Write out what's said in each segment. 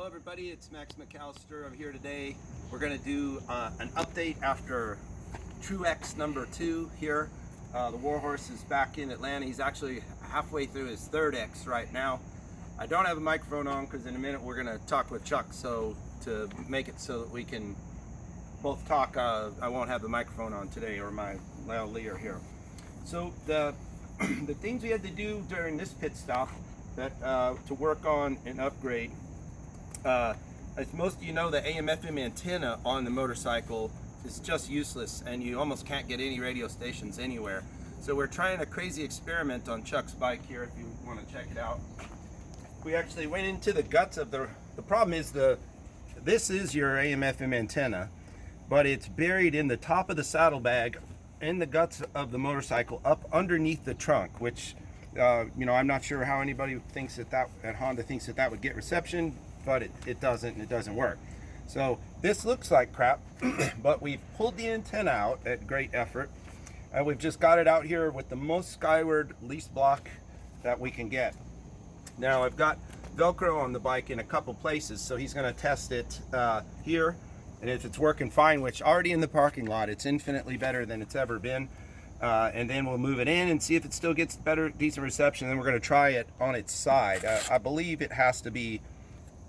everybody, it's McAllister. I'm here today. We're going to do an update after Traxxion number 2 here. The Warhorse is back in Atlanta. He's actually halfway through his third X right now. I don't have a microphone on because in a minute we're going to talk with Chuck, so to make it so that we can both talk, I won't have the microphone on today, or my lavalier here. So the things we had to do during this pit stop that to work on an upgrade, as most of you know, the AM/FM antenna on the motorcycle is just useless, and you almost can't get any radio stations anywhere. So we're trying a crazy experiment on Chuck's bike here, if you want to check it out. We actually went into the guts of the problem is this is your AM/FM antenna, but it's buried in the top of the saddlebag in the guts of the motorcycle up underneath the trunk, which you know, I'm not sure how anybody thinks that at Honda thinks that would get reception, but it doesn't, and it doesn't work. So this looks like crap, but we've pulled the antenna out at great effort, and we've just got it out here with the most skyward least block that we can get. Now I've got Velcro on the bike in a couple places, so he's going to test it here, and if it's working fine, which already in the parking lot, it's infinitely better than it's ever been. And then we'll move it in and see if it still gets better, decent reception. Then we're going to try it on its side. I believe it has to be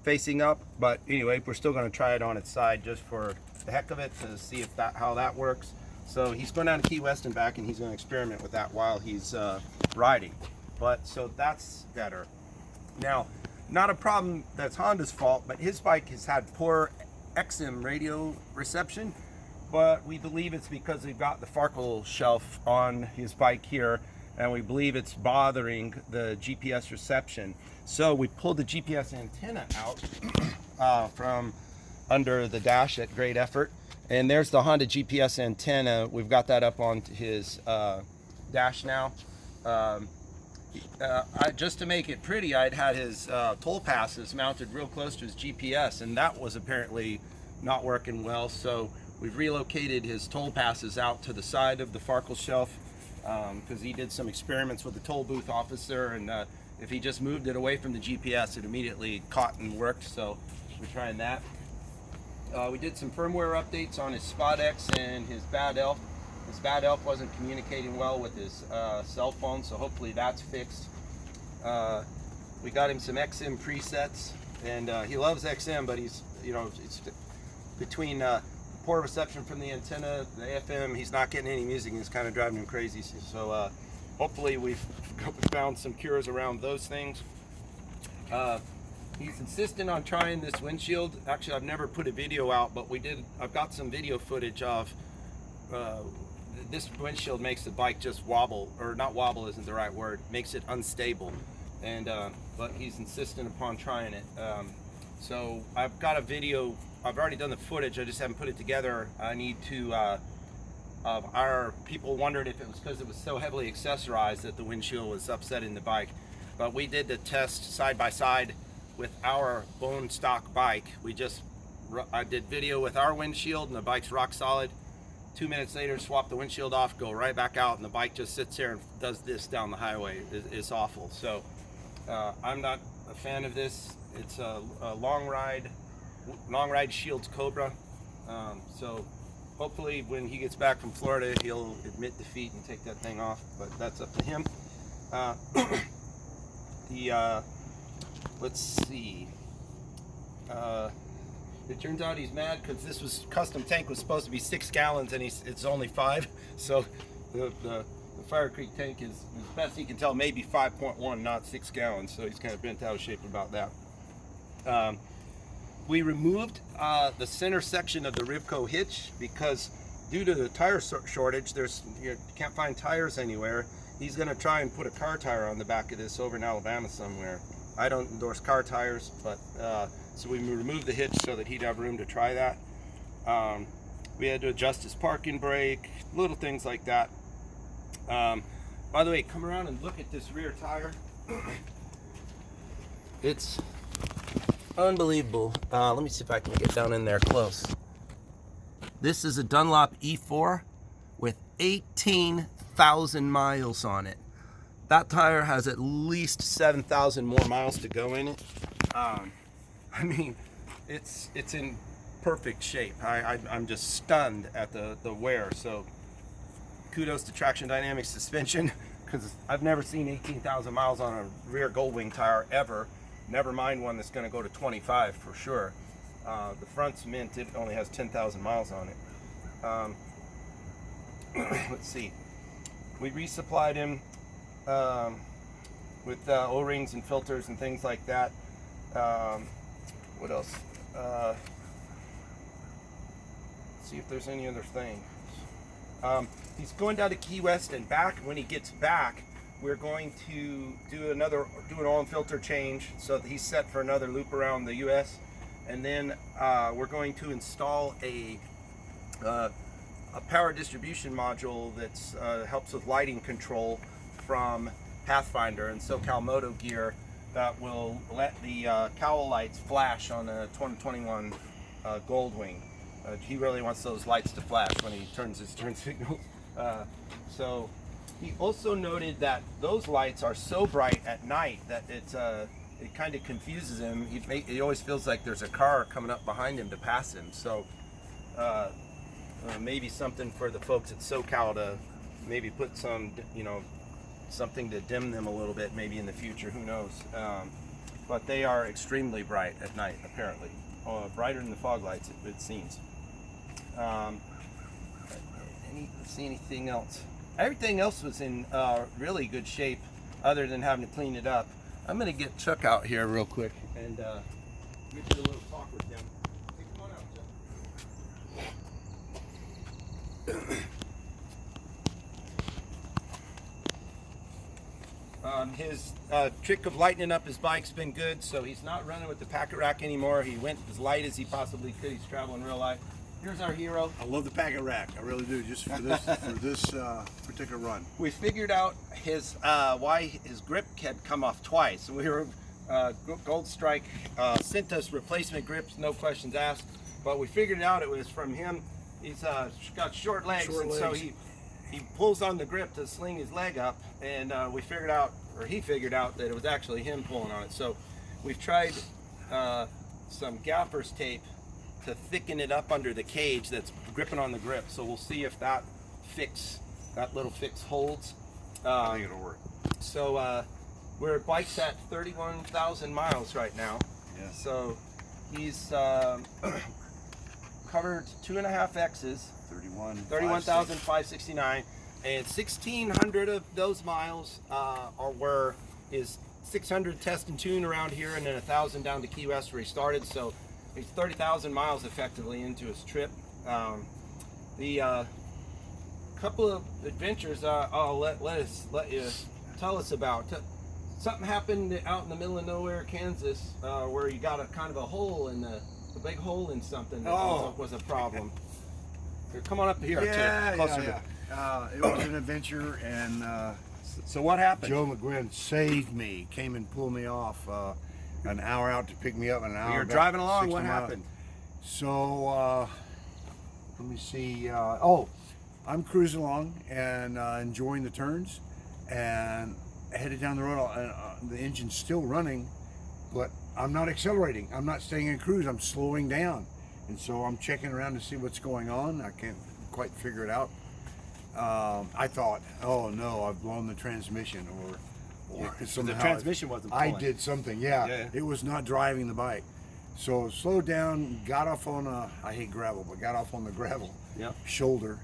facing up, but anyway, we're still going to try it on its side just for the heck of it to see if how that works. So he's going down to Key West and back, and he's going to experiment with that while he's riding. But so that's better. Now, not a problem that's Honda's fault, but his bike has had poor XM radio reception. But we believe it's because we've got the Farkle shelf on his bike here, and we believe it's bothering the GPS reception. So we pulled the GPS antenna out from under the dash at great effort, and there's the Honda GPS antenna. We've got that up on his dash now. Just to make it pretty, I'd had his toll passes mounted real close to his GPS, and that was apparently not working well. So we've relocated his toll passes out to the side of the Farkle shelf because he did some experiments with the toll booth officer, and if he just moved it away from the GPS, it immediately caught and worked. So we're trying that. We did some firmware updates on his Spot X and his Bad Elf. His Bad Elf wasn't communicating well with his cell phone, so hopefully that's fixed. We got him some XM presets, and he loves XM, but he's, you know, it's between poor reception from the antenna, the FM, he's not getting any music, and it's kind of driving him crazy. So hopefully we've found some cures around those things. He's insistent on trying this windshield. Actually, I've never put a video out, but I've got some video footage of this windshield makes the bike just wobble, or not wobble isn't the right word, makes it unstable. And but he's insistent upon trying it. So I've got a video. I've already done the footage, I just haven't put it together. I need to, our people wondered if it was because it was so heavily accessorized that the windshield was upsetting the bike. But we did the test side by side with our bone stock bike. I did video with our windshield, and the bike's rock solid. 2 minutes later, swap the windshield off, go right back out, and the bike just sits there and does this down the highway. It's awful. So I'm not a fan of this. It's a long ride Shields Cobra. So hopefully when he gets back from Florida, he'll admit defeat and take that thing off, but that's up to him. Let's see. It turns out he's mad because this custom tank was supposed to be 6 gallons, and it's only 5. So the Fire Creek tank is, as best he can tell, maybe 5.1, not 6 gallons. So he's kind of bent out of shape about that. We removed the center section of the Rivco hitch because due to the tire shortage, you can't find tires anywhere. He's going to try and put a car tire on the back of this over in Alabama somewhere. I don't endorse car tires, but so we removed the hitch so that he'd have room to try that. We had to adjust his parking brake, little things like that. By the way, come around and look at this rear tire. It's unbelievable. Let me see if I can get down in there close. This is a Dunlop E4 with 18,000 miles on it. That tire has at least 7,000 more miles to go in it. I mean, it's in perfect shape. I'm just stunned at the wear. So kudos to Traxxion Dynamic Suspension, because I've never seen 18,000 miles on a rear Goldwing tire ever. Never mind one that's going to go to 25 for sure. The front's mint, it only has 10,000 miles on it. Let's see. We resupplied him with O-rings and filters and things like that. What else? See if there's any other thing. He's going down to Key West and back. When he gets back, we're going to do an oil and filter change, so that he's set for another loop around the US. And then we're going to install a power distribution module that's helps with lighting control from Pathfinder and SoCal Moto Gear, that will let the cowl lights flash on a 2021 Goldwing. He really wants those lights to flash when he turns his turn signals. So he also noted that those lights are so bright at night that it kind of confuses him. He always feels like there's a car coming up behind him to pass him. So maybe something for the folks at SoCal to maybe put some, something to dim them a little bit, maybe in the future, who knows. But they are extremely bright at night, apparently. Brighter than the fog lights, it seems. See anything else? Everything else was in really good shape, other than having to clean it up. I'm going to get Chuck out here real quick and get you a little talk with him. Hey, come on out, Chuck. His trick of lightening up his bike's been good, so he's not running with the packet rack anymore. He went as light as he possibly could. He's traveling real light. Here's our hero. I love the packet rack. I really do, just for this particular run. We figured out his why his grip had come off twice. We were Gold Strike sent us replacement grips, no questions asked. But we figured out it was from him. He's got short legs, so he pulls on the grip to sling his leg up, and he figured out that it was actually him pulling on it. So we've tried some gaffer's tape to thicken it up under the cage that's gripping on the grip. So we'll see if that little fix holds. I think it'll work. So we're bike's at 31,000 miles right now. Yeah. So he's covered 2.5 X's. 31,569, and 1,600 of those miles are where his 600 test and tune around here, and then 1,000 down to Key West where he started. So he's 30,000 miles effectively into his trip. The couple of adventures I'll let you tell us about. Something happened out in the middle of nowhere, Kansas, where you got a kind of a hole in a big hole in something that was a problem. Here, come on up here. Yeah. It was an adventure, and so what happened? Joe McGuinn saved me, came and pulled me off an hour out to pick me up, and an hour. You're driving along. What happened? So let me see. I'm cruising along and enjoying the turns, and headed down the road, and the engine's still running, but I'm not accelerating. I'm not staying in cruise. I'm slowing down. And so I'm checking around to see what's going on. I can't quite figure it out. I thought, oh no, I've blown the transmission, or somehow the transmission wasn't pulling. I did something, yeah. It was not driving the bike. So slowed down, got off on I hate gravel, but got off on the gravel shoulder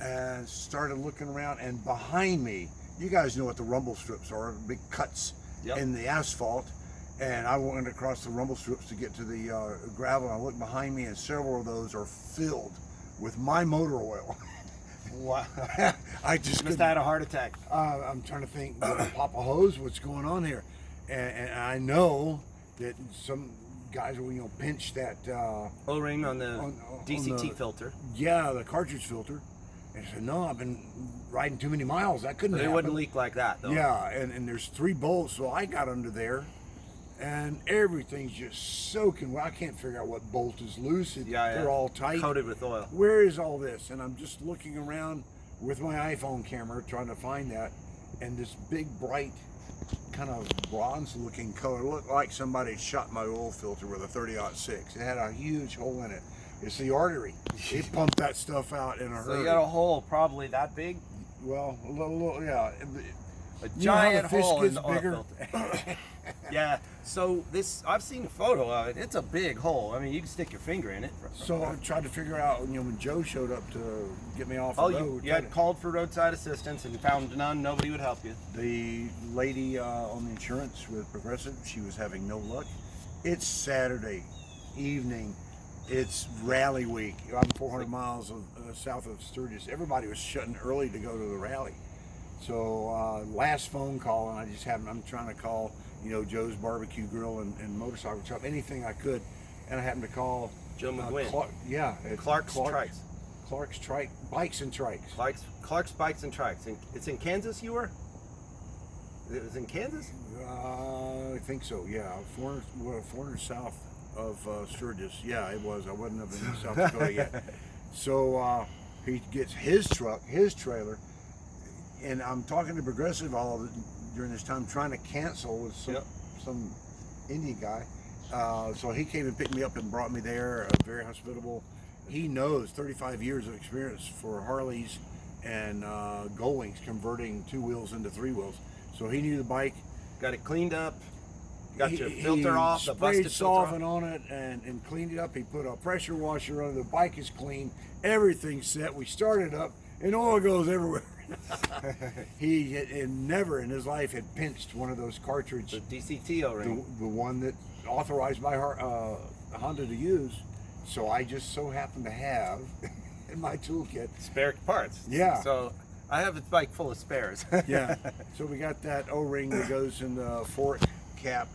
and started looking around, and behind me, you guys know what the rumble strips are, big cuts in the asphalt. And I went across the rumble strips to get to the gravel, and I looked behind me, and several of those are filled with my motor oil. Wow. I just must have had a heart attack. I'm trying to think, pop a hose, what's going on here? And I know that some guys will, pinch that O-ring on the DCT filter. Yeah, the cartridge filter. And I said, no, I've been riding too many miles. That couldn't happen. They wouldn't leak like that, though. Yeah, and there's 3 bolts, so I got under there. And everything's just soaking. Well, I can't figure out what bolt is loose. They're all tight. Coated with oil. Where is all this? And I'm just looking around with my iPhone camera trying to find that. And this big bright kind of bronze-looking color. It looked like somebody shot my oil filter with a 30-06. It had a huge hole in it. It's the artery. It pumped that stuff out in a hurry. So you got a hole probably that big? Well, a little, yeah. A You know how giant the fish hole gets in the oil bigger? filter. Yeah. So this, I've seen a photo of it. It's a big hole. I mean, you can stick your finger in it. So I tried to figure out, when Joe showed up to get me off the Oh, road. you had called for roadside assistance and found none. Nobody would help you. The lady on the insurance with Progressive, she was having no luck. It's Saturday evening. It's rally week. I'm 400 miles south of Sturgis. Everybody was shutting early to go to the rally. So last phone call, and I'm trying to call, Joe's Barbecue Grill and Motorcycle Shop, anything I could, and I happened to call Joe McGuinn. Clark's Trikes. Clark's Bikes and Trikes. Clark's Bikes and Trikes. It's in Kansas. You were? It was in Kansas. I think so. Yeah, 400 south of Sturgis. Yeah, it was. I wasn't up in South Dakota yet. So he gets his truck, his trailer, and I'm talking to Progressive during this time, trying to cancel with some Indian guy. So he came and picked me up and brought me there. Very hospitable. He knows 35 years of experience for Harleys and Goldwings, converting 2 wheels into 3 wheels. So he knew the bike. Got it cleaned up. Got your filter off, the busted filter off. Sprayed solvent on it and cleaned it up. He put a pressure washer on it. The bike is clean. Everything's set. We started up, and oil goes everywhere. He had never in his life had pinched one of those cartridges. The DCT O-ring. The one that authorized by Honda to use. So I just so happened to have in my toolkit Spare parts. Yeah. So I have a bike full of spares. Yeah. So we got that O-ring that goes in the fork cap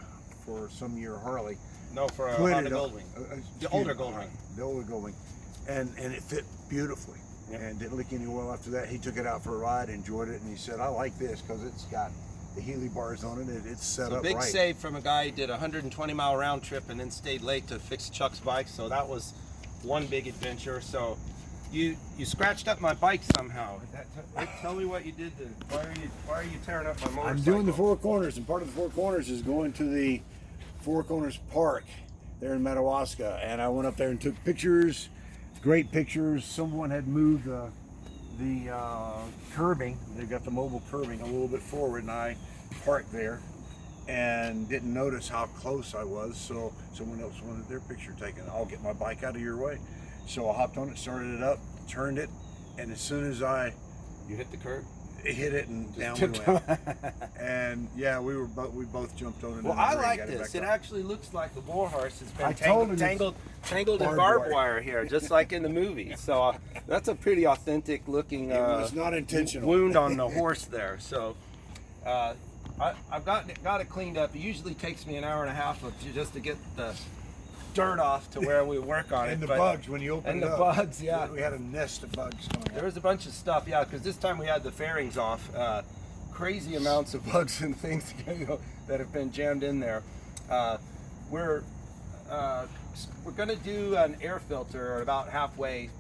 for some year Harley. No, for a Honda Goldwing. The older Goldwing. The older Goldwing. And it fit beautifully. Yep. And didn't leak any oil after that. He took it out for a ride, enjoyed it, and he said, I like this because it's got the Healy bars on it. It's set up right. Big save from a guy who did a 120-mile round trip and then stayed late to fix Chuck's bike. So that was one big adventure. So you scratched up my bike somehow. Tell me what you did. Why are you tearing up my motorcycle? I'm doing the Four Corners, and part of the Four Corners is going to the Four Corners Park there in Madawaska. And I went up there and took pictures. Great pictures. Someone had moved the curbing. They've got the mobile curbing a little bit forward, and I parked there and didn't notice how close I was. So someone else wanted their picture taken. I'll get my bike out of your way. So I hopped on it, started it up, turned it, and as soon as you hit the curb, it hit it, and down we went. And yeah, we both jumped on it. Well, I like this. It actually looks like the warhorse has been tangled in barbed barbed wire here, just like in the movie. So that's a pretty authentic looking. It was not intentional. Wound on the horse there. So I've got it cleaned up. It usually takes me an hour and a half just to get the dirt off to where we work on it. And the bugs when you open it up. And the bugs, yeah. We had a nest of bugs coming out. There was a bunch of stuff, yeah, because this time we had the fairings off. Crazy amounts of bugs and things that have been jammed in there. We're going to do an air filter about halfway.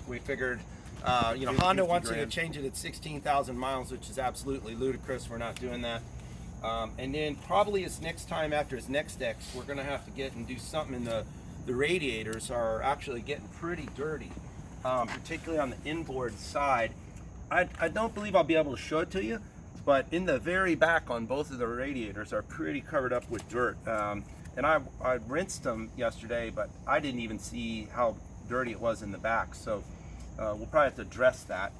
We figured, Honda wants you to change it at 16,000 miles, which is absolutely ludicrous. We're not doing that. And then probably his next time after his next X, we're going to have to get and do something in the radiators are actually getting pretty dirty, particularly on the inboard side. I don't believe I'll be able to show it to you, but in the very back on both of the radiators are pretty covered up with dirt. And I rinsed them yesterday, but I didn't even see how dirty it was in the back. So we'll probably have to address that.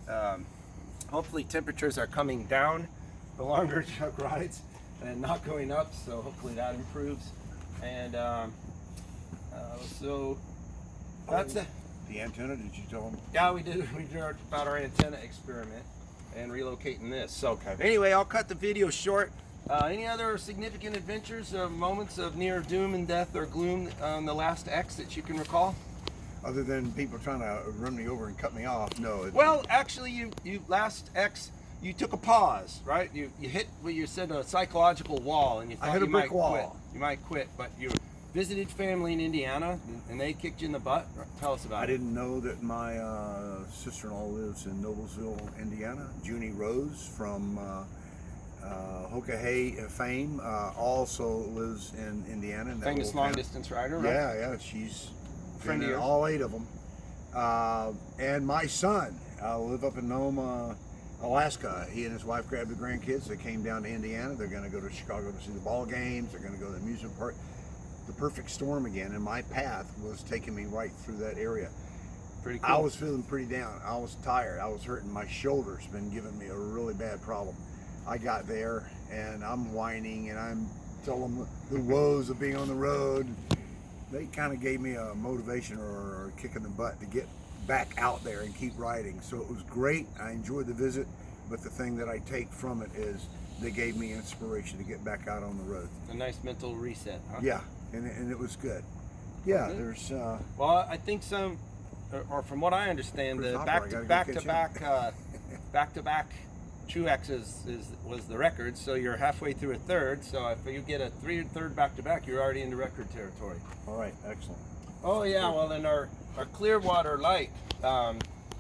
Hopefully temperatures are coming down the longer Chuck rides and not going up, so hopefully that improves. And so that's it. The antenna, did you tell them? Yeah, we did about our antenna experiment and relocating this. So anyway, I'll cut the video short. Any other significant adventures, moments of near doom and death or gloom on the last X that you can recall? Other than people trying to run me over and cut me off, no. Well, actually, you last X, you took a pause, right? You hit what you said a psychological wall, and you thought you might quit. You might quit, but you visited family in Indiana, and they kicked you in the butt. Tell us about it. I didn't know that my sister-in-law lives in Noblesville, Indiana. Junie Rose from Hoka Hay fame, also lives in Indiana. In that Famous little long town. distance rider, right? Yeah, she's Friend been of in yours? all 8 of them. And my son live up in Nome, Alaska. He and his wife grabbed the grandkids. They came down to Indiana. They're going to go to Chicago to see the ball games. They're going to go to the amusement park. The perfect storm again, and my path was taking me right through that area. Pretty cool. I was feeling pretty down. I was tired. I was hurting. My shoulder's been giving me a really bad problem. I got there and I'm whining and I'm telling them the woes of being on the road. They kind of gave me a motivation or a kick in the butt to get back out there and keep riding. So it was great. I enjoyed the visit, but the thing that I take from it is they gave me inspiration to get back out on the road. A nice mental reset, huh? Yeah, and it was good. Yeah, Good. there's Well, I think some, or from what I understand, Chris the Hopper, back I to gotta back go to catch back to back Truex was the record. So you're halfway through a third. So if you get a third back to back, you're already into record territory. all right, excellent. Oh yeah, well then our Clearwater light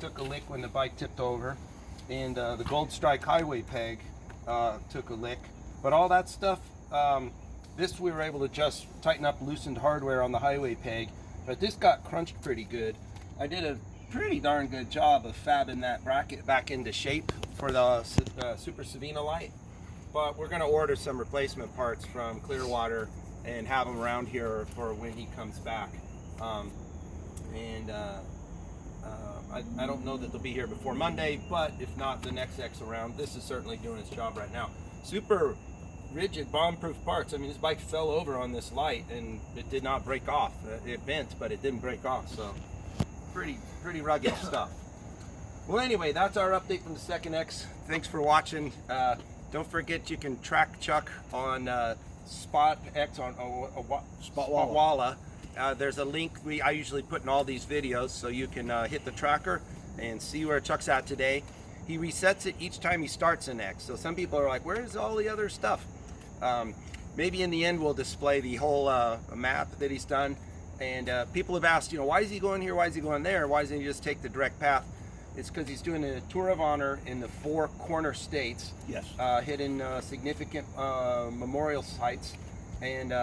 took a lick when the bike tipped over, and the Gold Strike Highway peg took a lick. But all that stuff, this we were able to just tighten up loosened hardware on the highway peg, but this got crunched pretty good. I did a pretty darn good job of fabbing that bracket back into shape for the Super Savina light. But we're gonna order some replacement parts from Clearwater and have them around here for when he comes back. I don't know that they'll be here before Monday, but if not, the next X around. This is certainly doing its job right now. Super rigid, bomb-proof parts. I mean, this bike fell over on this light and it did not break off. It bent, but it didn't break off. So pretty rugged stuff. Well, anyway, that's our update from the second X. Thanks for watching. Don't forget you can track Chuck on Spot X on Spotwalla. There's a link I usually put in all these videos, so you can hit the tracker and see where Chuck's at today. He resets it each time he starts an X. So some people are like, where's all the other stuff? Maybe in the end we'll display the whole map that he's done. And people have asked, why is he going here? Why is he going there? Why doesn't he just take the direct path? It's because he's doing a tour of honor in the 4 corner states. Yes. Hitting significant memorial sites. And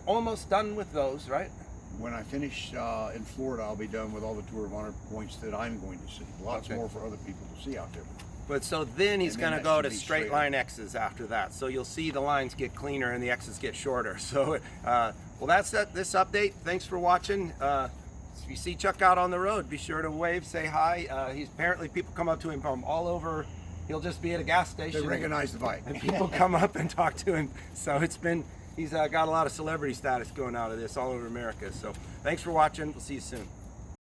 almost done with those, right? When I finish in Florida, I'll be done with all the Tour of Honor points that I'm going to see. Lots more for other people to see out there. But so then he's And then going to that go should to be straight straight line X's after that. So you'll see the lines get cleaner and the X's get shorter. So, well, that's this update. Thanks for watching. If you see Chuck out on the road, be sure to wave, say hi. He's apparently people come up to him from all over. He'll just be at a gas station. They recognize the bike. And people come up and talk to him. So he's got a lot of celebrity status going out of this all over America. So thanks for watching. We'll see you soon.